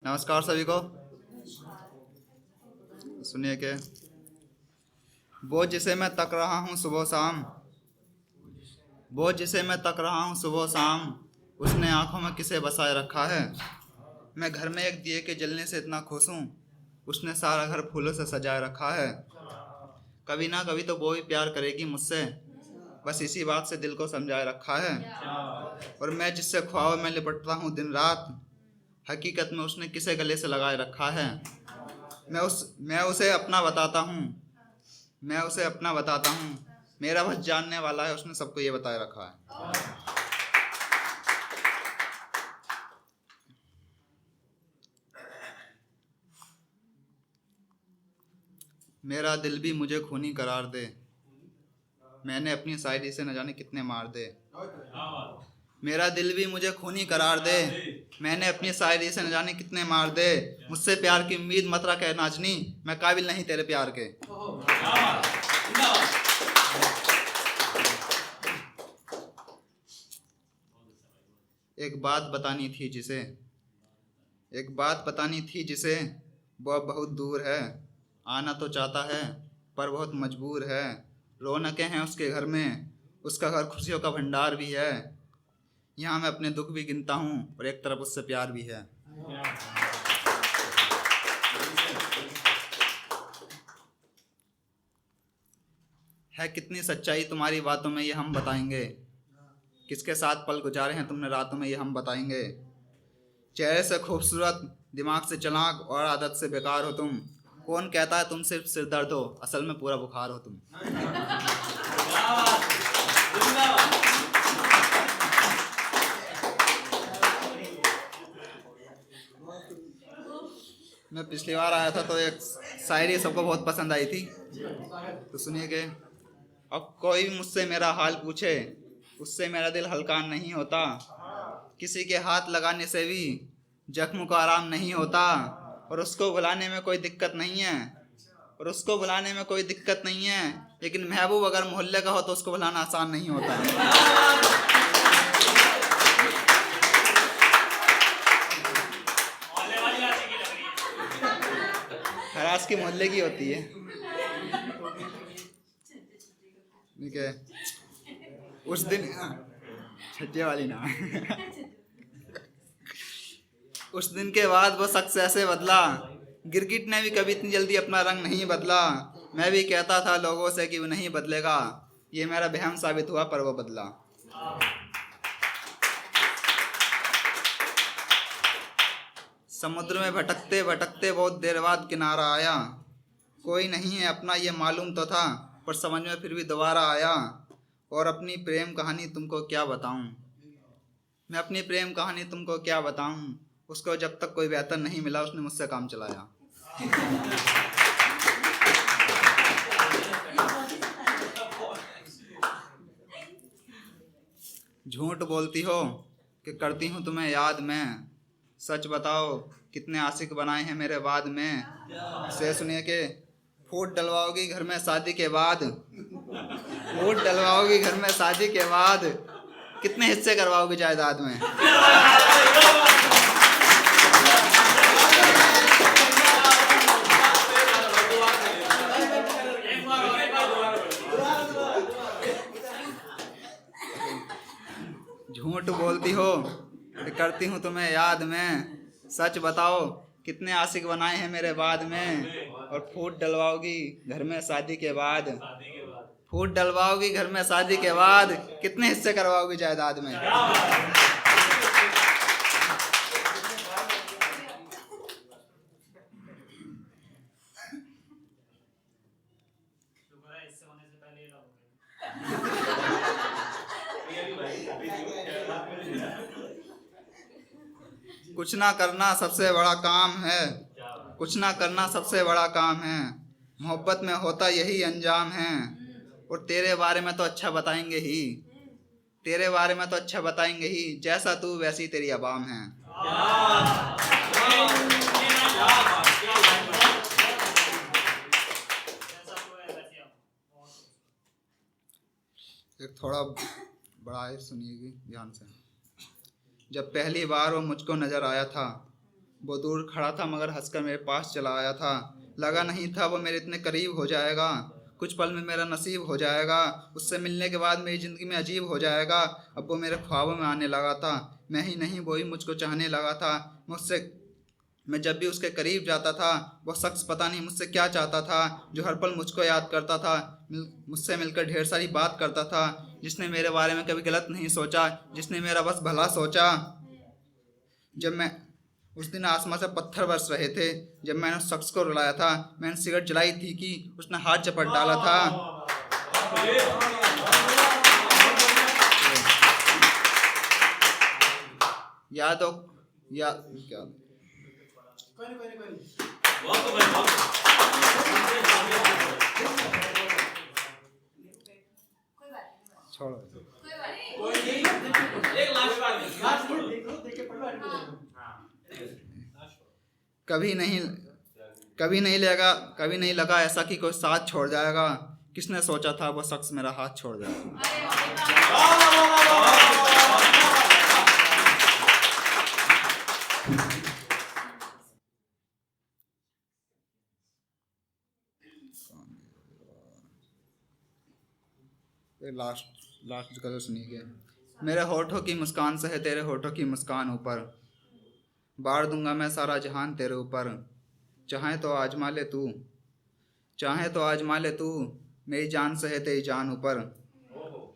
नमस्कार सभी को। सुनिए कि वो जिसे मैं तक रहा हूँ सुबह शाम, वो जिसे मैं तक रहा हूँ सुबह शाम, उसने आंखों में किसे बसाए रखा है। मैं घर में एक दिए के जलने से इतना खुश हूँ, उसने सारा घर फूलों से सजाए रखा है। कभी ना कभी तो वो भी प्यार करेगी मुझसे, बस इसी बात से दिल को समझाए रखा है। और मैं जिससे ख्वाब में लिपटता हूँ दिन रात, हकीकत में उसने किसे गले से लगाए रखा है। मैं उसे अपना बताता हूँ, मैं उसे अपना बताता हूँ, मेरा बस जानने वाला है, उसने सबको ये बताए रखा है। मेरा दिल भी मुझे खूनी करार दे, मैंने अपनी शायरी से न जाने कितने मार दे। मेरा दिल भी मुझे खूनी करार दे, मैंने अपनी शायरी से न जाने कितने मार दे। मुझसे प्यार की उम्मीद मत रख ए नाजनी, मैं काबिल नहीं तेरे प्यार के। एक बात बतानी थी जिसे, एक बात बतानी थी जिसे, वो अब बहुत दूर है। आना तो चाहता है पर बहुत मजबूर है। रौनकें हैं उसके घर में, उसका घर खुशियों का भंडार भी है। यहाँ मैं अपने दुख भी गिनता हूँ और एक तरफ उससे प्यार भी है। है कितनी सच्चाई तुम्हारी बातों में ये हम बताएंगे, किसके साथ पल गुजारे हैं तुमने रातों में ये हम बताएंगे। चेहरे से खूबसूरत, दिमाग से चालाक और आदत से बेकार हो तुम। कौन कहता है तुम सिर्फ सिर दर्द हो, असल में पूरा बुखार हो तुम। मैं पिछली बार आया था तो एक शायरी सबको बहुत पसंद आई थी, तो सुनिए कि अब कोई भी मुझसे मेरा हाल पूछे, उससे मेरा दिल हल्का नहीं होता। किसी के हाथ लगाने से भी जख्म को आराम नहीं होता। और उसको बुलाने में कोई दिक्कत नहीं है, और उसको बुलाने में कोई दिक्कत नहीं है, लेकिन महबूब अगर मोहल्ले का हो तो उसको बुलाना आसान नहीं होता। हरास की मोहल्ले की होती है, ठीक है। उस दिन छज्जे वाली ना उस दिन के बाद वो शख्स ऐसे बदला, गिरगिट ने भी कभी इतनी जल्दी अपना रंग नहीं बदला। मैं भी कहता था लोगों से कि वो नहीं बदलेगा, ये मेरा वहम साबित हुआ पर वो बदला। समुद्र में भटकते भटकते बहुत देर बाद किनारा आया। कोई नहीं है अपना ये मालूम तो था, पर समझ में फिर भी दोबारा आया। और अपनी प्रेम कहानी तुमको क्या बताऊं, मैं अपनी प्रेम कहानी तुमको क्या बताऊं। उसको जब तक कोई बेहतर नहीं मिला उसने मुझसे काम चलाया। झूठ बोलती हो कि करती हूँ तुम्हें याद में, सच बताओ कितने आशिक बनाए हैं मेरे बाद में। से सुनिए कि फूट डलवाओगी घर में शादी के बाद, फूट डलवाओगी घर में शादी के बाद, कितने हिस्से करवाओगी जायदाद में। झूठ बोलती हो कि करती हूँ तुम्हें याद में, सच बताओ कितने आशिक बनाए हैं मेरे बाद में। और फूट डलवाओगी घर में शादी के बाद, फूट डलवाओगी घर में शादी के बाद, कितने हिस्से करवाओगी जायदाद में। कुछ ना करना सबसे बड़ा काम है, कुछ ना करना सबसे बड़ा काम है, मोहब्बत में होता यही अंजाम है। और तेरे बारे में तो अच्छा बताएंगे ही, तेरे बारे में तो अच्छा बताएंगे ही, जैसा तू वैसी तेरी अवाम है। एक थोड़ा बड़ा है, सुनिएगी ध्यान से। जब पहली बार वो मुझको नजर आया था, वो दूर खड़ा था मगर हंसकर मेरे पास चला आया था। लगा नहीं था वो मेरे इतने करीब हो जाएगा। कुछ पल में मेरा नसीब हो जाएगा। उससे मिलने के बाद मेरी ज़िंदगी में अजीब हो जाएगा। अब वो मेरे ख्वाबों में आने लगा था। मैं ही नहीं वो ही मुझको चाहने लगा था। मैं जब भी उसके करीब जाता था वो शख्स पता नहीं मुझसे क्या चाहता था, जो हर पल मुझको याद करता था, मुझसे मिलकर ढेर सारी बात करता था, जिसने मेरे बारे में कभी गलत नहीं सोचा, जिसने मेरा बस भला सोचा। जब मैं उस दिन आसमान से पत्थर बरस रहे थे, जब मैंने उस शख्स को रुलाया था, मैंने सिगरेट जलाई थी कि उसने हाथ झपट डाला था। याद हो या क्या छोड़ो। कभी नहीं लगा ऐसा कि कोई साथ छोड़ जाएगा। किसने सोचा था वो शख्स मेरा हाथ छोड़ जाएगा। लास्ट कलर सुनिए। मेरे होठों की मुस्कान से है तेरे होठों की मुस्कान ऊपर, बार दूंगा मैं सारा जहान तेरे ऊपर। चाहे तो आजमा ले तू, चाहे तो आजमा ले तू, मेरी जान से है तेरी जान ऊपर।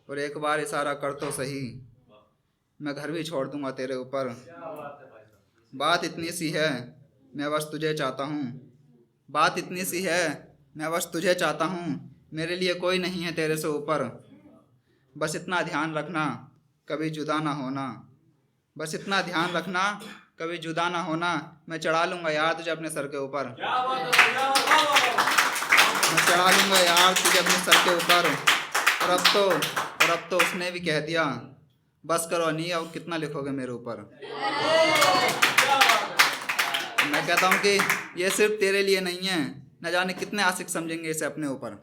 और एक बार इशारा कर तो सही, मैं घर भी छोड़ दूंगा तेरे ऊपर। बात इतनी सी है मैं बस तुझे चाहता हूँ, बात इतनी सी है मैं बस तुझे चाहता हूँ। मेरे लिए कोई नहीं है तेरे से ऊपर। बस इतना ध्यान रखना कभी जुदा ना होना, बस इतना ध्यान रखना कभी जुदा ना होना। मैं चढ़ा लूँगा यार तुझे अपने सर के ऊपर, मैं चढ़ा लूँगा यार तुझे अपने सर के ऊपर। और अब तो उसने भी कह दिया बस करो नहीं, अब कितना लिखोगे मेरे ऊपर। मैं कहता हूँ कि ये सिर्फ तेरे लिए नहीं है, न जाने कितने आशिक समझेंगे इसे अपने ऊपर।